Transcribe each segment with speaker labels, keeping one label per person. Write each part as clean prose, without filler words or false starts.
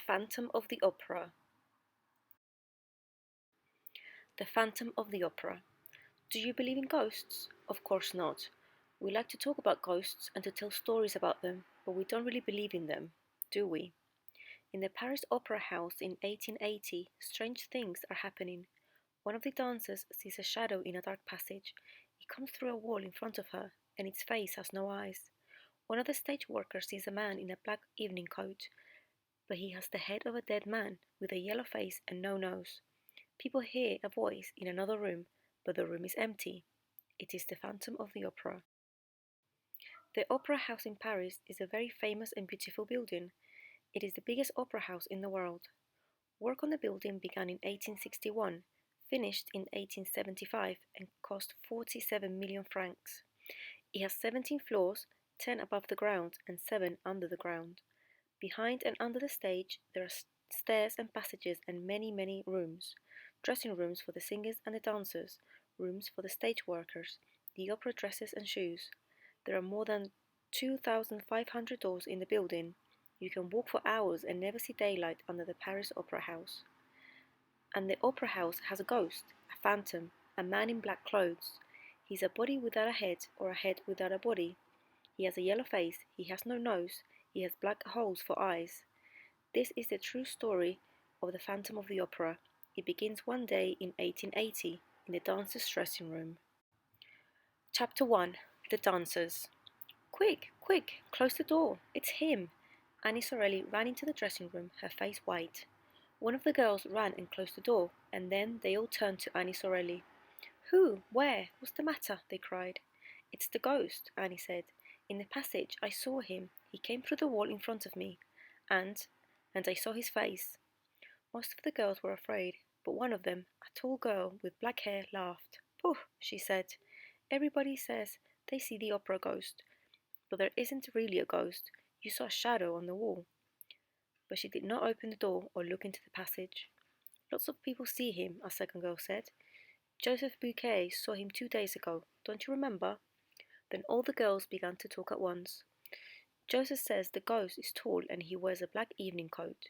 Speaker 1: Phantom of the Opera. The Phantom of the Opera. Do you believe in ghosts? Of course not. We like to talk about ghosts and to tell stories about them, but we don't really believe in them, do we? In the Paris Opera House in 1880, strange things are happening. One of the dancers sees a shadow in a dark passage. It comes through a wall in front of her, and its face has no eyes. One of the stage workers sees a man in a black evening coat, but he has the head of a dead man with a yellow face and no nose. People hear a voice in another room, but the room is empty. It is the Phantom of the Opera. The Opera House in Paris is a very famous and beautiful building. It is the biggest opera house in the world. Work on the building began in 1861, finished in 1875, and cost 47 million francs. It has 17 floors, 10 above the ground and 7 under the ground. Behind and under the stage, there are stairs and passages and many rooms. Dressing rooms for the singers and the dancers, rooms for the stage workers, the opera dresses and shoes. There are more than 2,500 doors in the building. You can walk for hours and never see daylight under the Paris Opera House. And the opera house has a ghost, a phantom, a man in black clothes. He's a body without a head or a head without a body. He has a yellow face, he has no nose, he has black holes for eyes. This is the true story of the Phantom of the Opera. It begins one day in 1880 in the dancers' dressing room. Chapter 1. The Dancers. Quick, close the door, it's him. Annie Sorelli ran into the dressing room, her face white. One of the girls ran and closed the door, and then they all turned to Annie Sorelli. Who? Where? What's the matter? They cried. It's the ghost, Annie said. In the passage, I saw him. He came through the wall in front of me, and I saw his face. Most of the girls were afraid, but one of them, a tall girl with black hair, laughed. Pooh, she said. Everybody says they see the opera ghost, but there isn't really a ghost. You saw a shadow on the wall. But she did not open the door or look into the passage. Lots of people see him, a second girl said. Joseph Bouquet saw him 2 days ago. Don't you remember? Then all the girls began to talk at once. Joseph says the ghost is tall and he wears a black evening coat.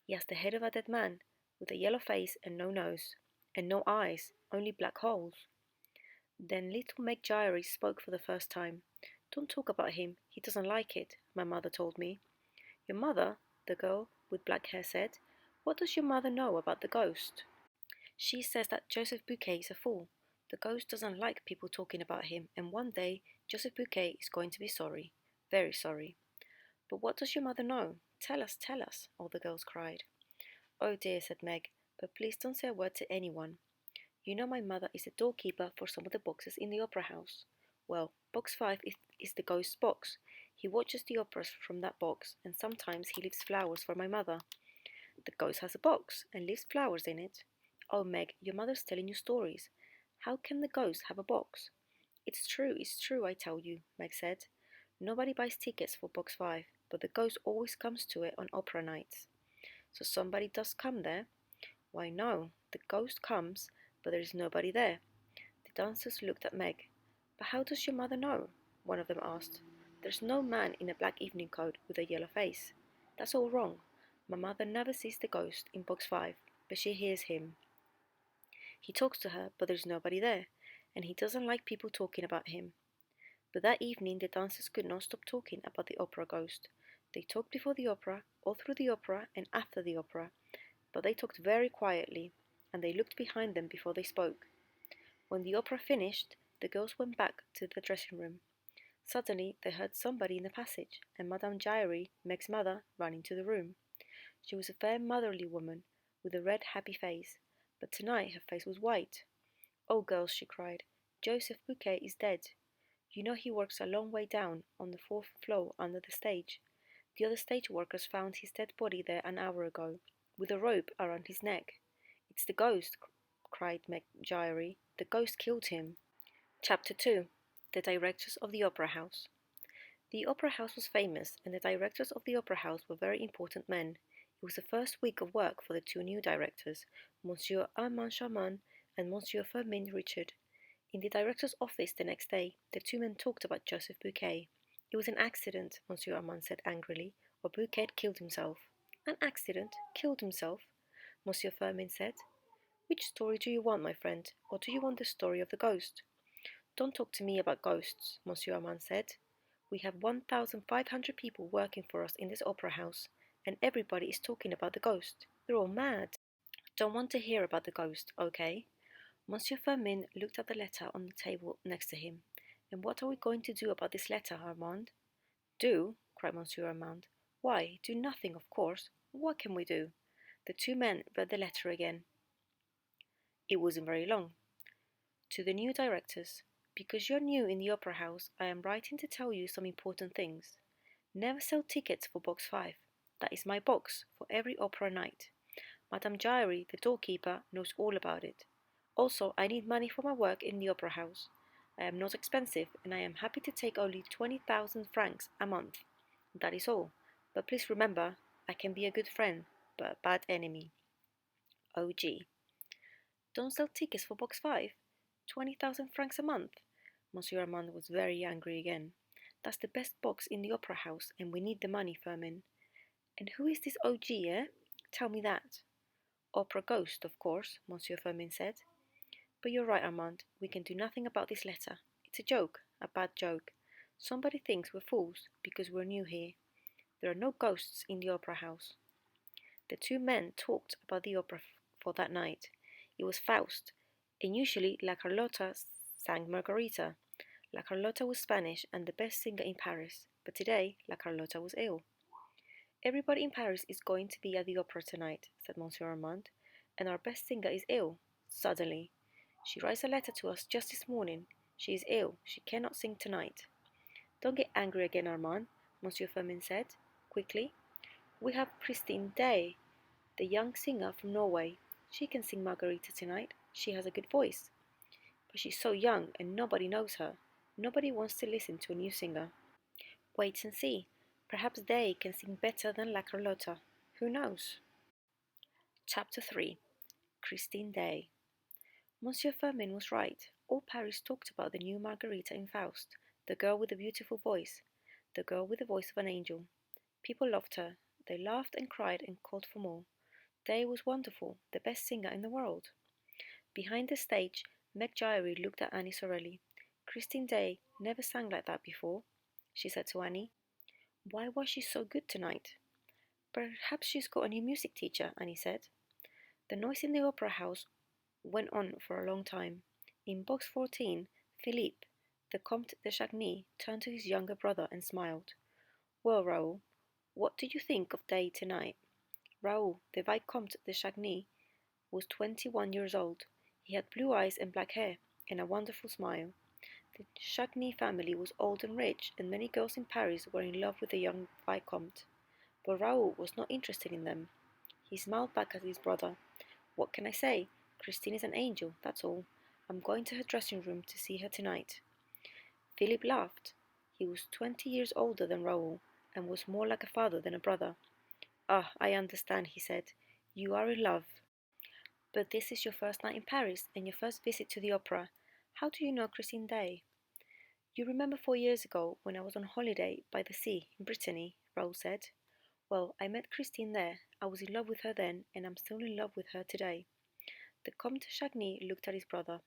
Speaker 1: He has the head of a dead man, with a yellow face and no nose, and no eyes, only black holes. Then little Meg Giry spoke for the first time. Don't talk about him, he doesn't like it, my mother told me. Your mother? The girl with black hair said. What does your mother know about the ghost? She says that Joseph Bouquet is a fool. The ghost doesn't like people talking about him, and one day Joseph Bouquet is going to be sorry. Very sorry. But what does your mother know? Tell us, all the girls cried. Oh dear, said Meg, but please don't say a word to anyone. You know my mother is the doorkeeper for some of the boxes in the opera house. Well, box 5 is the ghost's box. He watches the operas from that box, and sometimes he leaves flowers for my mother. The ghost has a box, and leaves flowers in it. Oh, Meg, your mother's telling you stories. How can the ghost have a box? It's true, I tell you, Meg said. Nobody buys tickets for box 5, but the ghost always comes to it on opera nights. So somebody does come there? Why, no, the ghost comes, but there is nobody there. The dancers looked at Meg. But how does your mother know? One of them asked. There's no man in a black evening coat with a yellow face. That's all wrong. My mother never sees the ghost in box 5, but she hears him. He talks to her, but there's nobody there, and he doesn't like people talking about him. But that evening the dancers could not stop talking about the opera ghost. They talked before the opera, all through the opera, and after the opera, but they talked very quietly, and they looked behind them before they spoke. When the opera finished, the girls went back to the dressing room. Suddenly they heard somebody in the passage, and Madame Giry, Meg's mother, ran into the room. She was a fair motherly woman, with a red happy face, but tonight her face was white. Oh, girls, she cried, Joseph Bouquet is dead. You know he works a long way down, on the 4th floor under the stage. The other stage workers found his dead body there an hour ago, with a rope around his neck. It's the ghost, cried Meg Giry. The ghost killed him. Chapter 2. The Directors of the Opera House. The Opera House was famous, and the directors of the Opera House were very important men. It was the first week of work for the 2 new directors, Monsieur Armand Charmant and Monsieur Firmin Richard. In the director's office the next day, the 2 men talked about Joseph Bouquet. It was an accident, Monsieur Armand said angrily, or Bouquet killed himself. An accident? Killed himself? Monsieur Firmin said. Which story do you want, my friend, or do you want the story of the ghost? Don't talk to me about ghosts, Monsieur Armand said. We have 1,500 people working for us in this opera house, and everybody is talking about the ghost. They're all mad. Don't want to hear about the ghost, okay? Monsieur Firmin looked at the letter on the table next to him. And what are we going to do about this letter, Armand? Do? Cried Monsieur Armand. Why, do nothing, of course. What can we do? The two men read the letter again. It wasn't very long. To the new directors, because you're new in the opera house, I am writing to tell you some important things. Never sell tickets for box 5. That is my box for every opera night. Madame Giry, the doorkeeper, knows all about it. Also, I need money for my work in the opera house. I am not expensive, and I am happy to take only 20,000 francs a month. That is all. But please remember, I can be a good friend, but a bad enemy. OG. Don't sell tickets for box 5? 20,000 francs a month? Monsieur Armand was very angry again. That's the best box in the opera house, and we need the money, Firmin. And who is this OG, eh? Tell me that. Opera ghost, of course, Monsieur Firmin said. But you're right, Armand. We can do nothing about this letter. It's a joke, a bad joke. Somebody thinks we're fools because we're new here. There are no ghosts in the opera house. The two men talked about the opera for that night. It was Faust, and usually La Carlota sang Margarita. La Carlota was Spanish and the best singer in Paris, but today La Carlota was ill. Everybody in Paris is going to be at the opera tonight, said Monsieur Armand, and our best singer is ill, suddenly. She writes a letter to us just this morning. She is ill. She cannot sing tonight. Don't get angry again, Armand, Monsieur Firmin said, quickly. We have Christine Day, the young singer from Norway. She can sing Margarita tonight. She has a good voice. But she's so young and nobody knows her. Nobody wants to listen to a new singer. Wait and see. Perhaps Day can sing better than La Carlotta. Who knows? Chapter 3. Christine Day. Monsieur Firmin was right. All Paris talked about the new Margarita in Faust, the girl with the beautiful voice, the girl with the voice of an angel. People loved her. They laughed and cried and called for more. Day was wonderful, the best singer in the world. Behind the stage, Meg Giry looked at Annie Sorelli. Christine Day never sang like that before, she said to Annie. Why was she so good tonight? Perhaps she's got a new music teacher, Annie said. The noise in the opera house went on for a long time. In box 14, Philippe, the Comte de Chagny, turned to his younger brother and smiled. Well, Raoul, what do you think of Day tonight? Raoul, the Vicomte de Chagny, was 21 years old. He had blue eyes and black hair, and a wonderful smile. The Chagny family was old and rich, and many girls in Paris were in love with the young Vicomte. But Raoul was not interested in them. He smiled back at his brother. What can I say? Christine is an angel, that's all. I'm going to her dressing room to see her tonight. Philip laughed. He was 20 years older than Raoul, and was more like a father than a brother. Ah, I understand, he said. You are in love. But this is your first night in Paris, and your first visit to the opera. How do you know Christine Day? You remember 4 years ago, when I was on holiday by the sea in Brittany, Raoul said. Well, I met Christine there. I was in love with her then, and I'm still in love with her today. The Comte de Chagny looked at his brother.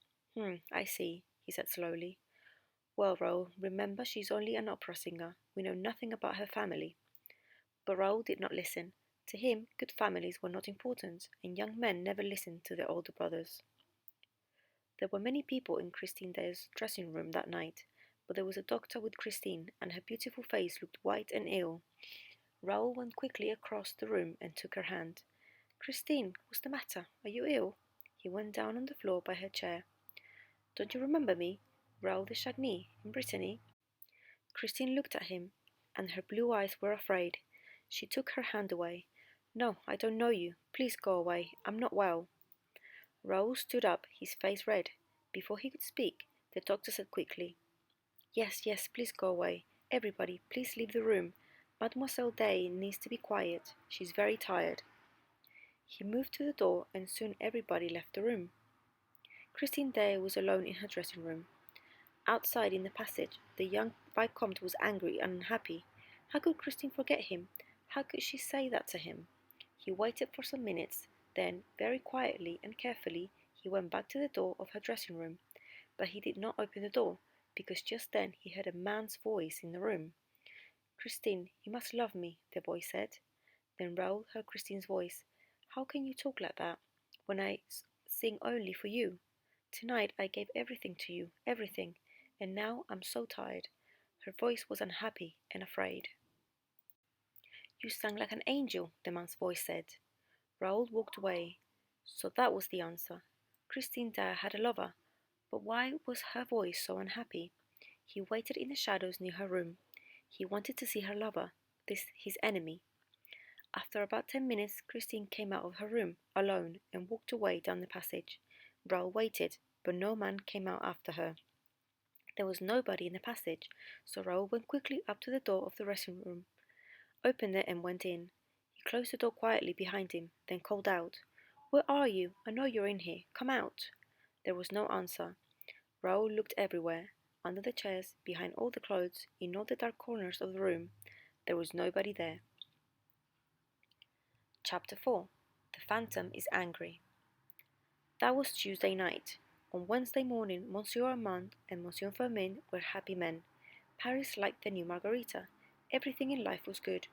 Speaker 1: I see, he said slowly. Well, Raoul, remember she's only an opera singer. We know nothing about her family. But Raoul did not listen. To him, good families were not important, and young men never listened to their older brothers. There were many people in Christine Day's dressing room that night, but there was a doctor with Christine, and her beautiful face looked white and ill. Raoul went quickly across the room and took her hand. Christine, what's the matter? Are you ill? He went down on the floor by her chair. Don't you remember me? Raoul de Chagny, in Brittany? Christine looked at him, and her blue eyes were afraid. She took her hand away. No, I don't know you. Please go away. I'm not well. Raoul stood up, his face red. Before he could speak, the doctor said quickly, Yes, please go away. Everybody, please leave the room. Mademoiselle Day needs to be quiet. She's very tired. He moved to the door, and soon everybody left the room. Christine Day was alone in her dressing room. Outside in the passage, the young Vicomte was angry and unhappy. How could Christine forget him? How could she say that to him? He waited for some minutes, then, very quietly and carefully, he went back to the door of her dressing room. But he did not open the door, because just then he heard a man's voice in the room. "Christine, you must love me," the voice said. Then Raoul heard Christine's voice. "How can you talk like that, when I sing only for you? Tonight I gave everything to you, everything, and now I'm so tired." Her voice was unhappy and afraid. "You sang like an angel," the man's voice said. Raoul walked away. So that was the answer. Christine Daae had a lover, but why was her voice so unhappy? He waited in the shadows near her room. He wanted to see her lover, his enemy. After about 10 minutes, Christine came out of her room, alone, and walked away down the passage. Raoul waited, but no man came out after her. There was nobody in the passage, so Raoul went quickly up to the door of the dressing room, opened it and went in. He closed the door quietly behind him, then called out, "Where are you? I know you're in here. Come out." There was no answer. Raoul looked everywhere, under the chairs, behind all the clothes, in all the dark corners of the room. There was nobody there. Chapter 4. The Phantom is Angry. That was Tuesday night. On Wednesday morning, Monsieur Armand and Monsieur Firmin were happy men. Paris liked the new Margarita. Everything in life was good.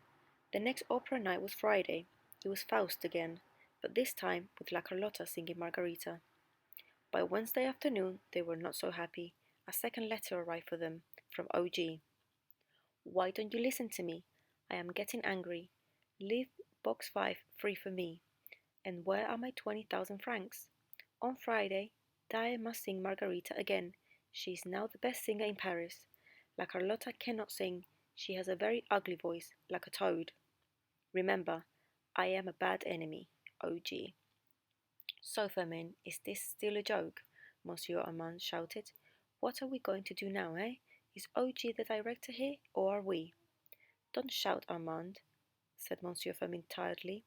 Speaker 1: The next opera night was Friday. It was Faust again, but this time with La Carlotta singing Margarita. By Wednesday afternoon, they were not so happy. A second letter arrived for them, from OG. "Why don't you listen to me? I am getting angry. Leave box 5 free for me. And where are my 20,000 francs? On Friday, Daae must sing Margarita again. She is now the best singer in Paris. La Carlotta cannot sing. She has a very ugly voice, like a toad. Remember, I am a bad enemy. OG." "So, Firmin, is this still a joke?" Monsieur Armand shouted. "What are we going to do now, eh? Is OG the director here, or are we?" "Don't shout, Armand," said Monsieur Firmin tiredly.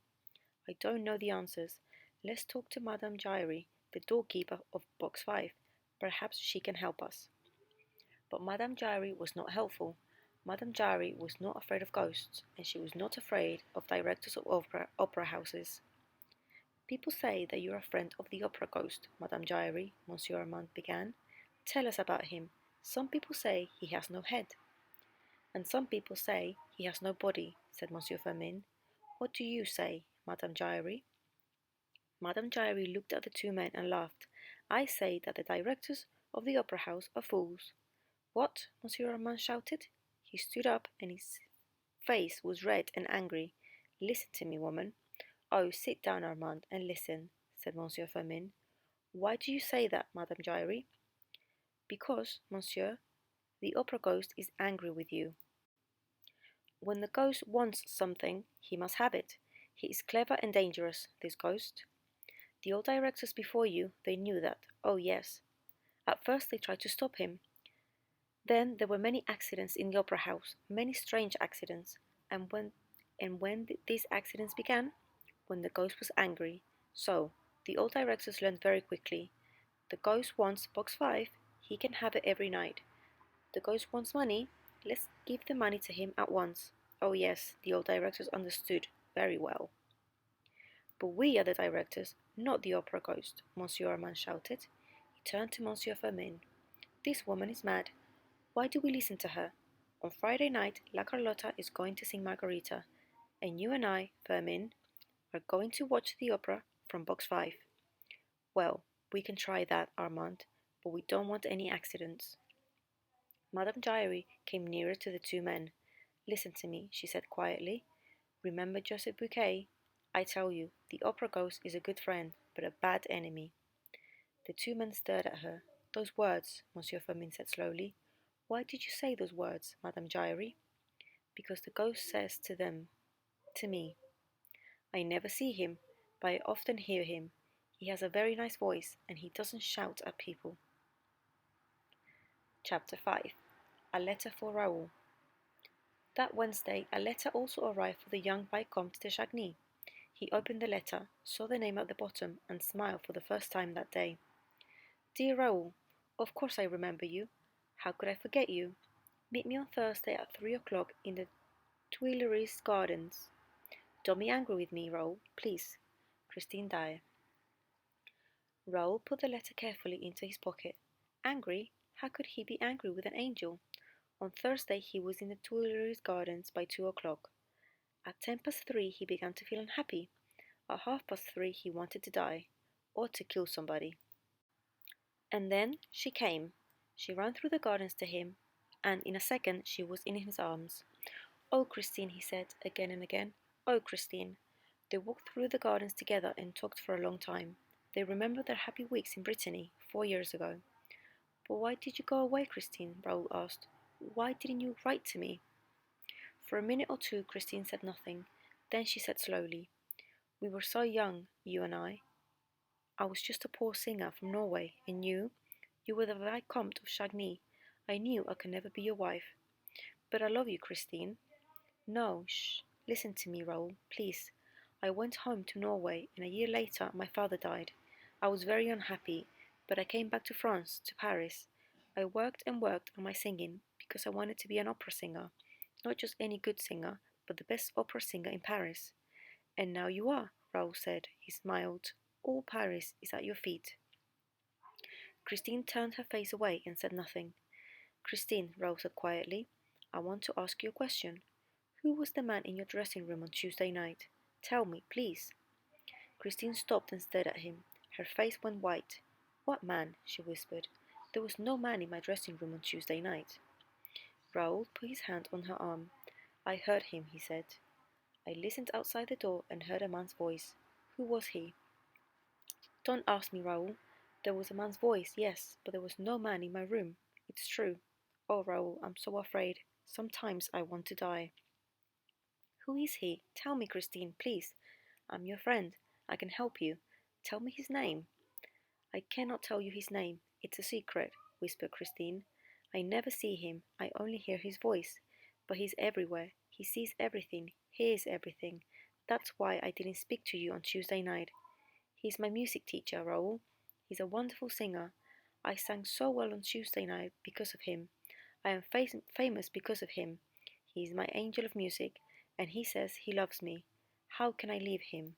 Speaker 1: "I don't know the answers. Let's talk to Madame Giry, the doorkeeper of box 5. Perhaps she can help us." But Madame Giry was not helpful. Madame Giry was not afraid of ghosts, and she was not afraid of directors of opera houses. "People say that you're a friend of the opera ghost, Madame Giry," Monsieur Armand began. "Tell us about him. Some people say he has no head." "And some people say he has no body," said Monsieur Firmin. "What do you say, Madame Giry?" Madame Giry looked at the two men and laughed. "I say that the directors of the opera house are fools." "What?" Monsieur Armand shouted. He stood up, and his face was red and angry. "Listen to me, woman." "Oh, sit down, Armand, and listen," said Monsieur Firmin. "Why do you say that, Madame Giry?" "Because, monsieur, the opera ghost is angry with you. When the ghost wants something, he must have it. He is clever and dangerous, this ghost. The old directors before you, they knew that. Oh, yes. At first they tried to stop him. Then there were many accidents in the opera house, many strange accidents. And when these accidents began? When the ghost was angry. So, the old directors learned very quickly. The ghost wants box 5, he can have it every night. The ghost wants money, let's give the money to him at once. Oh yes, the old directors understood very well. But we are the directors, not the opera ghost, Monsieur Armand shouted. He turned to Monsieur Firmin. "This woman is mad. Why do we listen to her? On Friday night, La Carlotta is going to sing Margarita, and you and I, Firmin, are going to watch the opera from box 5. Well, we can try that, Armand, but we don't want any accidents." Madame Giry came nearer to the two men. "Listen to me," she said quietly. "Remember Joseph Bouquet? I tell you, the opera ghost is a good friend, but a bad enemy." The two men stared at her. "Those words," Monsieur Firmin said slowly. "Why did you say those words, Madame Giry?" "Because the ghost says to them, to me. I never see him, but I often hear him. He has a very nice voice, and he doesn't shout at people." Chapter 5. A Letter for Raoul. That Wednesday, a letter also arrived for the young Vicomte de Chagny. He opened the letter, saw the name at the bottom, and smiled for the first time that day. "Dear Raoul, of course I remember you. How could I forget you? Meet me on Thursday at 3 o'clock in the Tuileries Gardens. Don't be angry with me, Raoul, please. Christine Dyer. Raoul put the letter carefully into his pocket. Angry? How could he be angry with an angel? On Thursday he was in the Tuileries Gardens by 2 o'clock. At 3:10 he began to feel unhappy. At 3:30 he wanted to die, or to kill somebody. And then she came. She ran through the gardens to him, and in a second she was in his arms. "Oh, Christine," he said again and again. "Oh, Christine." They walked through the gardens together and talked for a long time. They remembered their happy weeks in Brittany 4 years ago. "But why did you go away, Christine?" Raoul asked. "Why didn't you write to me?" For a minute or two Christine said nothing. Then she said slowly, "We were so young, you and I. I was just a poor singer from Norway, and you were the Vicomte of Chagny. I knew I could never be your wife. But I love you, Christine." "No, shh. Listen to me, Raoul, please. I went home to Norway, and a year later my father died. I was very unhappy, but I came back to France, to Paris. I worked and worked on my singing, because I wanted to be an opera singer. Not just any good singer, but the best opera singer in Paris. And now you are," Raoul said. He smiled. "All Paris is at your feet." Christine turned her face away and said nothing. "Christine," Raoul said quietly, "I want to ask you a question. Who was the man in your dressing room on Tuesday night? Tell me, please." Christine stopped and stared at him. Her face went white. "What man?" she whispered. "There was no man in my dressing room on Tuesday night." Raoul put his hand on her arm. "I heard him," he said. "I listened outside the door and heard a man's voice. Who was he?" "Don't ask me, Raoul. There was a man's voice, yes, but there was no man in my room. It's true. Oh, Raoul, I'm so afraid. Sometimes I want to die." "Who is he? Tell me, Christine, please. I'm your friend. I can help you. Tell me his name." "I cannot tell you his name. It's a secret," whispered Christine. "I never see him. I only hear his voice. But he's everywhere. He sees everything, hears everything. That's why I didn't speak to you on Tuesday night. He's my music teacher, Raoul. He's a wonderful singer. I sang so well on Tuesday night because of him. I am famous because of him. He is my angel of music, and he says he loves me. How can I leave him?"